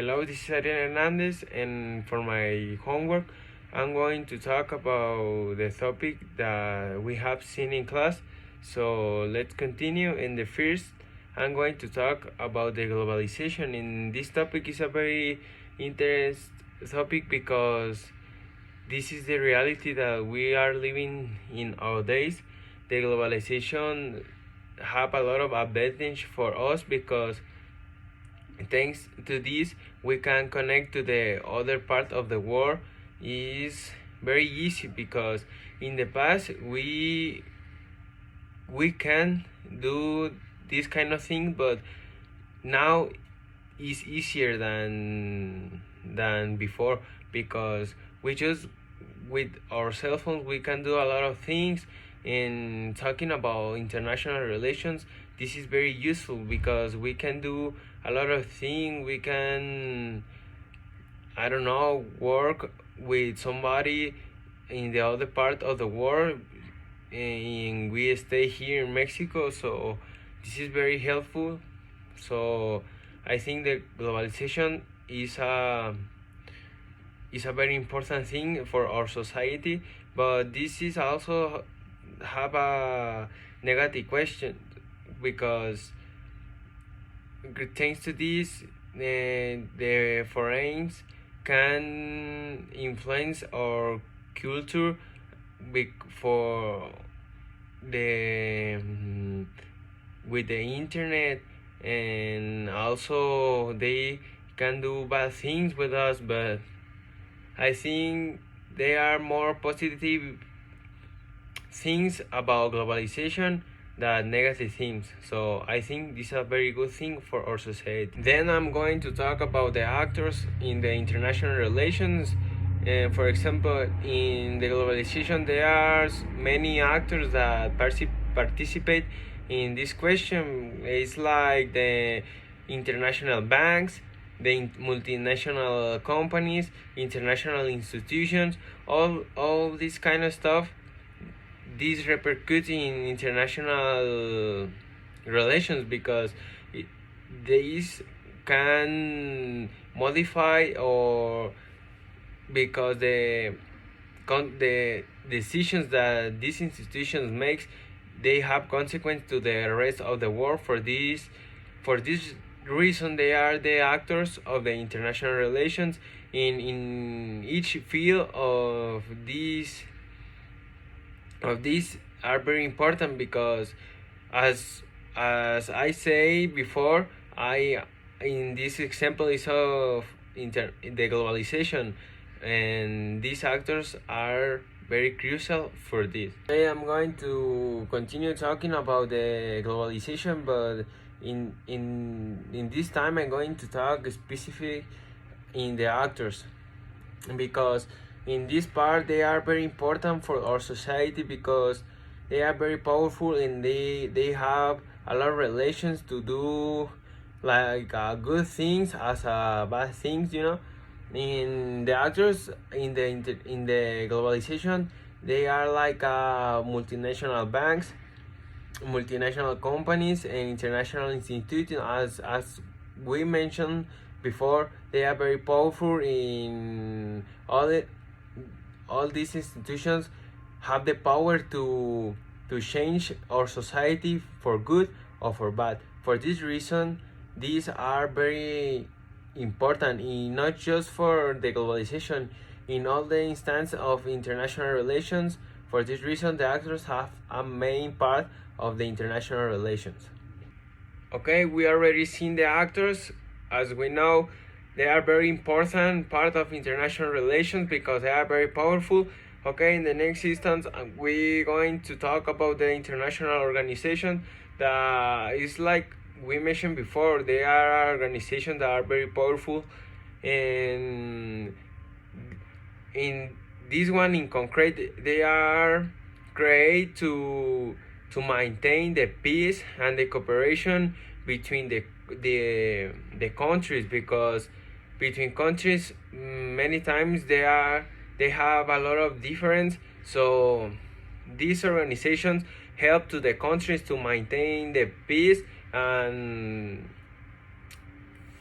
Hello, this is Adrian Hernandez, and for my homework, I'm going to talk about the topic that we have seen in class. So let's continue. In the first, I'm going to talk about the globalization. And this topic is a very interesting topic because this is the reality that we are living in our days. The globalization have a lot of advantage for us because thanks to this we can connect to the other part of the world. Is very easy because in the past we can do this kind of thing, but now it's easier than before because we just with our cell phones we can do a lot of things. And talking about international relations, this is very useful because we can do a lot of things. We can, I don't know, work with somebody in the other part of the world, and we stay here in Mexico, so this is very helpful. So I think that globalization is a very important thing for our society, but this is also have a negative question because thanks to this the foreigners can influence our culture for the with the internet, and also they can do bad things with us, but I think there are more positive things about globalization than negative things. So I think this is a very good thing for our society. Then I'm going to talk about the actors in the international relations. And for example, in the globalization, there are many actors that participate in this question. It's like the international banks, the multinational companies, international institutions, all this kind of stuff. This repercutes in international relations because these can modify, or because the decisions that these institutions makes, they have consequence to the rest of the world. For this reason, they are the actors of the international relations in each field of these are very important because as I say before, I in this example is of the globalization, and these actors are very crucial for this. Today I'm going to continue talking about the globalization, but in this time I'm going to talk specific in the actors because in this part they are very important for our society because they are very powerful, and they have a lot of relations to do like good things as bad things, In the actors in the globalization, they are like multinational banks, multinational companies, and international institutions. As we mentioned before, they are very powerful in all these institutions have the power to change our society for good or for bad. For this reason, these are very important in not just for the globalization, in all the instance of international relations. For this reason, the actors have a main part of the international relations. Okay, we already seen the actors. As we know, they are very important part of international relations because they are very powerful. Okay, in the next instance, we're going to talk about the international organization that is like we mentioned before. They are organizations that are very powerful, and in this one in concrete, they are created to maintain the peace and the cooperation between the countries, because between countries many times they have a lot of difference. So these organizations help to the countries to maintain the peace and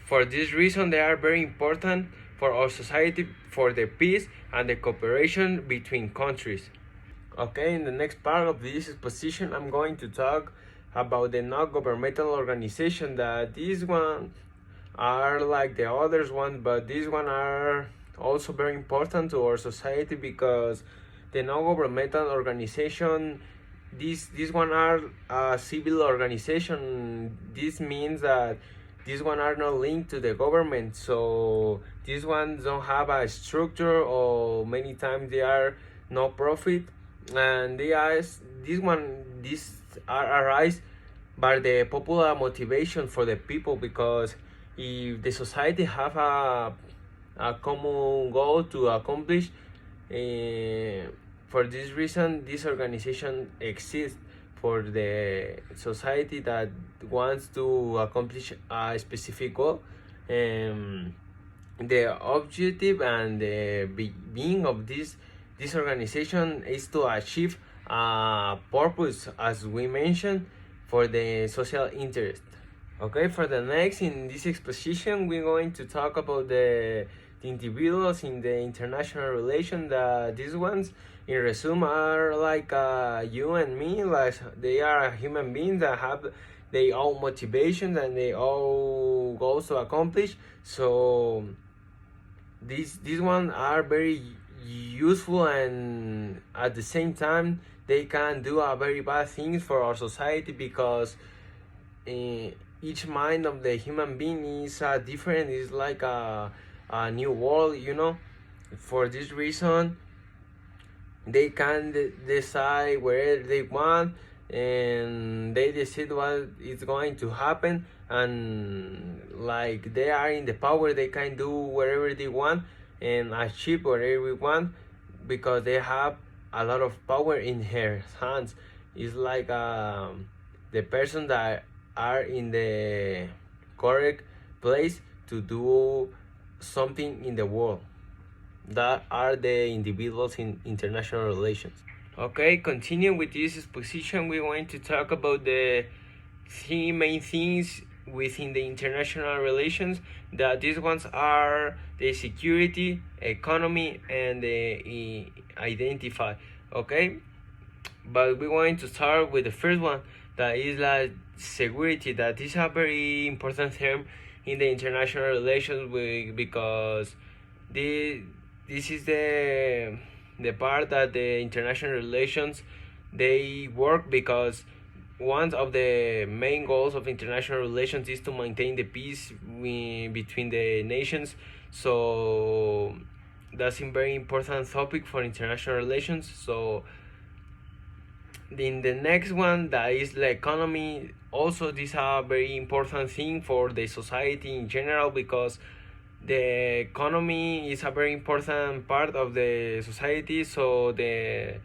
For this reason, they are very important for our society, for the peace and the cooperation between countries. Okay, in the next part of this exposition, I'm going to talk about the non-governmental organization. That these one are like the others one, but these one are also very important to our society because the non-governmental organization, these one are a civil organization. This means that these one are not linked to the government, so these ones don't have a structure, or many times they are no profit, and these are arise by the popular motivation for the people, because if the society have a common goal to accomplish, for this reason this organization exists for the society that wants to accomplish a specific goal. The objective and the being of this organization is to achieve a purpose, as we mentioned, for the social interest. Okay, for the next in this exposition, we're going to talk about the individuals in the international relation. That these ones, in resume, are like you and me. Like they are human beings that have their own motivations and their own goals to accomplish. So these ones are very useful, and at the same time they can do a very bad things for our society, because each mind of the human being is different. It's like a new world, you know. For this reason they can decide wherever they want, and they decide what is going to happen, and like they are in the power, they can do whatever they want and achieve whatever we want, because they have a lot of power in her hands. It's like the person that are in the correct place to do something in the world. That are the individuals in international relations. Okay, continue with this exposition. We're going to talk about the three main things within the international relations. That these ones are the security, economy, and the identify. Okay, but we're going to start with the first one, that is like security. That is a very important term in the international relations, because this is the part that the international relations they work, because one of the main goals of international relations is to maintain the peace between the nations. So that's a very important topic for international relations. So in the next one, that is the economy, also this is a very important thing for the society in general, because the economy is a very important part of the society. So the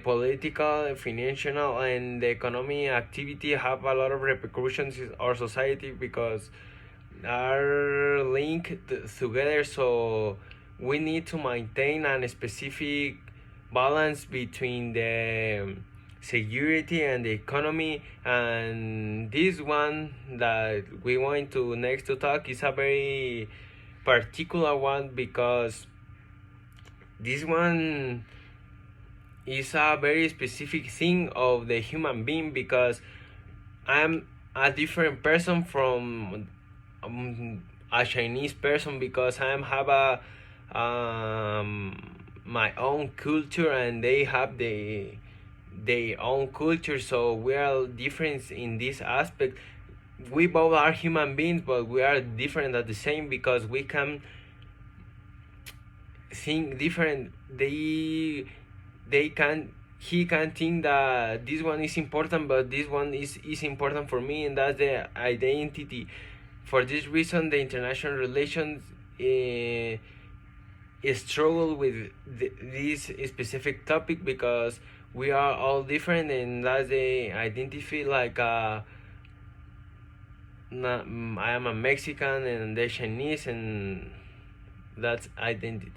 political, financial, and the economic activity have a lot of repercussions in our society, because are linked together. So we need to maintain a specific balance between the security and the economy. And this one that we want to next to talk is a very particular one, because this one is a very specific thing of the human being, because I'm a different person from a Chinese person, because I have a my own culture, and they have their own culture. So we are different in this aspect. We both are human beings, but we are different at the same, because we can think different. They can he can think that this one is important, but this one is important for me, and that's the identity. For this reason, the international relations struggle with this specific topic, because we are all different, and that's the identity. Like I am a Mexican and they're Chinese, and that's identity.